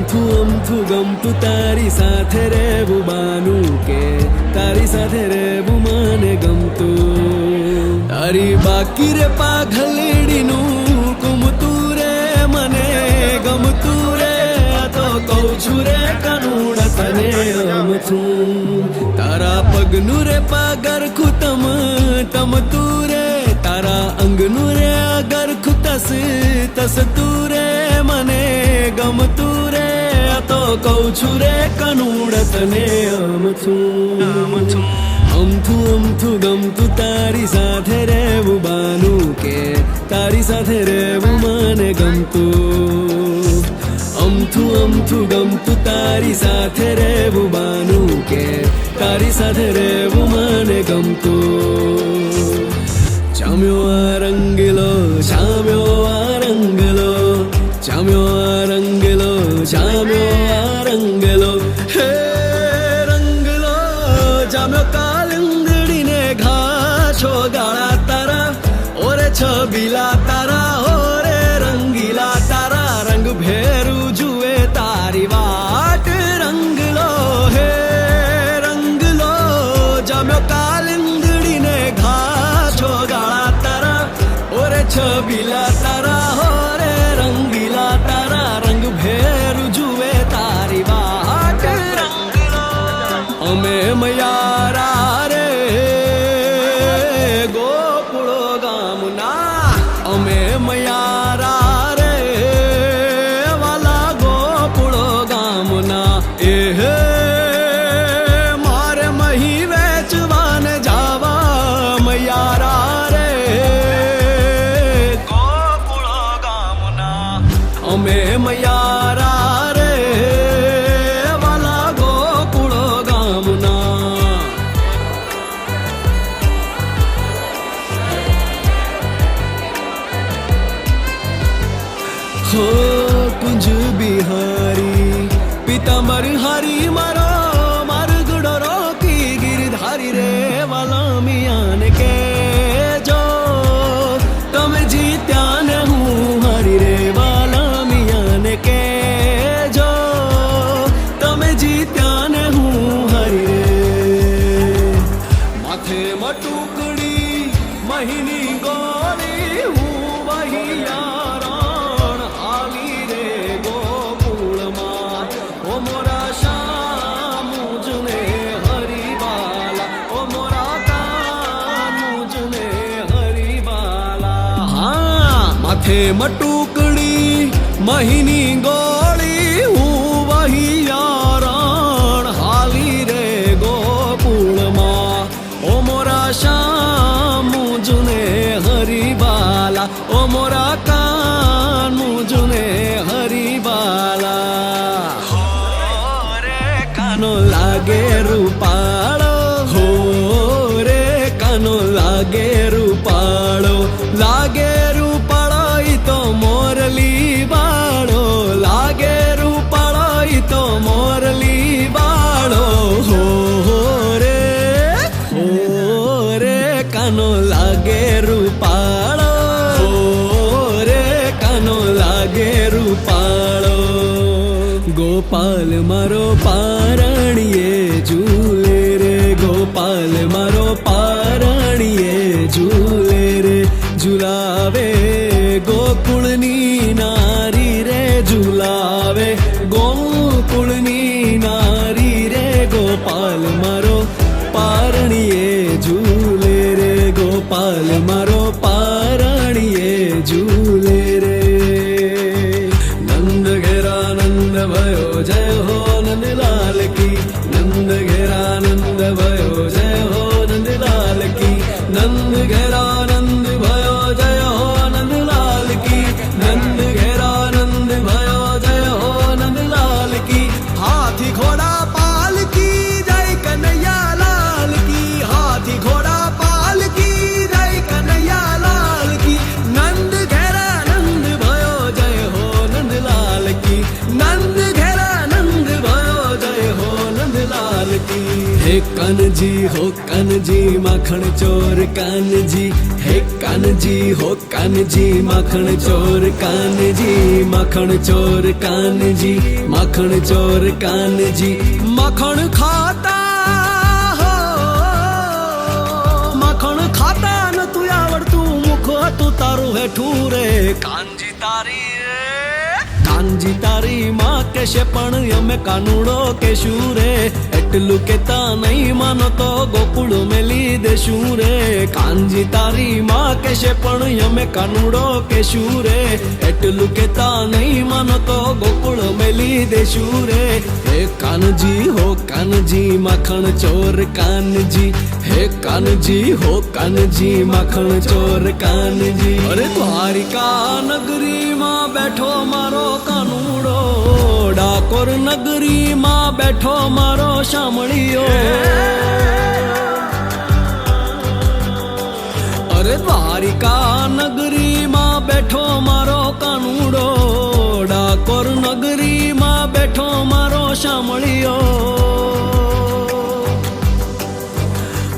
અમથું ગમતું તારી સાથે રહેવું બાનું કે તારી સાથે રહેવું મને ગમતું તારી બાકી રે પાઘલેડીનું કુમતું રે મને ગમતું રે તો કહું છું રે કાનુડા તને અમથું તારા પગનું રે પાગર ખુતમ તમતું રે તારા અંગનું રે અગર ખુતસ તસ તું રે મને ગમતું રે તો કહું છું રે કાનુડા તને અમથું ગમતું તારી સાથે રહેવું બાનું કે તારી સાથે રહેવું મને ગમતું અમથું ગમતું તારી સાથે રહેવું બાનું કે તારી સાથે રહેવું મને ગમતું જામ્યો આ રંગલો જામ્યો આ રંગલો જામ્યો આ રંગલો જામ્યો આ રંગલો હે રંગલો જામ્યો કાલંદડીને ઘાછો ગાળા તારા ઓરે છબીલા તારા ઓરે રંગીલા તારા રંગ ભેરું જુએ તારી વાટ રંગલો હે રંગલો જામ્યો કાલંદડીને ઘાછો ગાળા તારા ઓરે છબીલા તારા ઓરે રંગીલા તારા રંગ ભેરું જુએ તારી વાટ રંગલો અમે મયારા રે ગોકુળો ગામના અમે મયારા રે વાલા ગોકુળો ગામના એ મારે મહી વેચવાને જાવા મયારા રે ગોકુળો ગામના અમે મયારા રે વાલા ગોકુળો ગામના હો કુંજ બિહારી પિતાંબર હારી મારો માર્ગડો રોકી ગિરધારી રે વાલા મિયાને કે જો તમે જીત્યા ને હું હારી રે વાલા મિયાને કે જો તમે જીત્યા ને હું હારી રે માથે મટુકડી મહિની ગોળી હું વહિયારણ હાલી રે ગોકુળમાં ઓ મોરા શામુજને હરિબાલા ઓ મોરા કાનુજને હરિબાલા હા માથે મટુકડી મહિની ગોળી હું વહિયારણ હાલી રે ગોકુળમાં ઓ મોરા શામુજને હરિબાલા ઓ મોરા કાનુજને હરિબાલા હો રે કાનો લાગે રૂપાળો હો રે કાનો લાગે રૂપાળો ઈ તો મોરલી બાળો લાગે રૂપાળો ઈ તો મોરલી બાળો હો રે કાનો લાગે રૂપાળો હો રે કાનો લાગે રૂપાળો ગોપાલ મારો પારણીએ ઝૂલે રે ગોપાલ મારો પારણીએ ઝૂલે રે ઝુલાવે ગોકુળની નારી રે ઝુલાવે ગોકુળની નારી રે ગોપાલ મારો પારણીએ ઝૂલે રે ગોપાલ મારો પારણીએ ઝૂલે રે નંદ ઘેરા નંદ ભયો જય હો નંદલાલ કી નંદ ઘેરા નંદ ભયો જય હો નંદલાલ કી નંદ ઘેરા નંદ ભયો જય હો નંદલાલ કી નંદ ઘેરા નંદ ભયો જય હો નંદલાલ કી હાથી ઘોડા પાલકી જય કનૈયા લાલ કી હાથી ઘોડા પાલકી જય કનૈયા हे कानजी हो कानजी माखण चोर कानजी, हे कानजी हो कानजी माखण चोर कानजी, माखण चोर कानजी, माखण चोर कानजी। माखण खाता हो माखण खाता न तू आवड़तू मुख तू तारू हेठू रे कानजी तारी कानजी तारी माँ केशे पण यमे कानूड़ो केशू रे एटलू केता नहीं मानो तो गोकुल मेली देशू रे कानजी तारी माँ केशे पण यमे कानूड़ो केशू रे एटलू केता नहीं मानो तो गोकुल मेली देशू रे। हे कानजी हो कानजी माखण चोर कानजी, हे कानजी हो कानजी माखण चोर कानजी। अरे द्वारिका नगरी माँ बैठो मारो कानूड़ो, डाकोर नगरी माँ बैठो मारो शामळियो। अरे द्वारिका नगरी माँ बैठो मारो कानूड़ो, डाकोर नगरी माँ बैठो मारो शामळियो।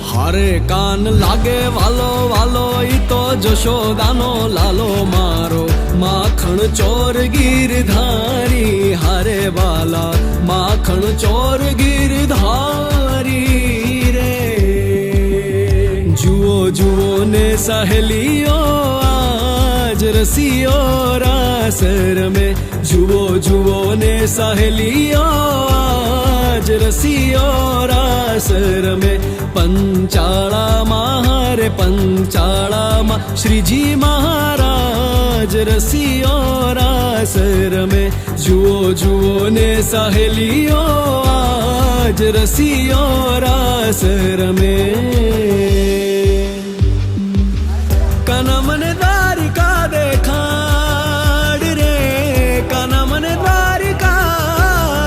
हारे कान लागे वालो वालो ई तो जशोदानो लालो मारो माखण चोर गिरधारी हारे वाला माखण चोर गिरधारी रे। जुओ जुओ ने सहेलियो आज रसियो रासर में, जुओ जुओ ने सहेलियो आज रसियो रासर में। पंचाला मारे पंचाला मा श्रीजी महाराज रसियो रासर में, जुओ जुओ ने सहेलियो आज रसियो रासर में। काना मने द्वारिका देखाड़ रे काना मने द्वारिका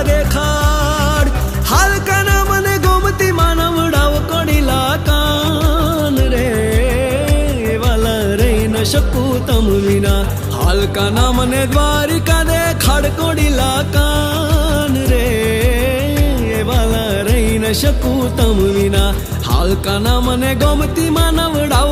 देखाड़, हाल काना मने गोमती मानवडाव कोडिला कान रे वाला रही न शकू तम विना। हाल काना मने द्वारिका देखाड़ कोडिला कान रे वाला रही न शकू तम विना। हाल काना मने गोमती मानवडाव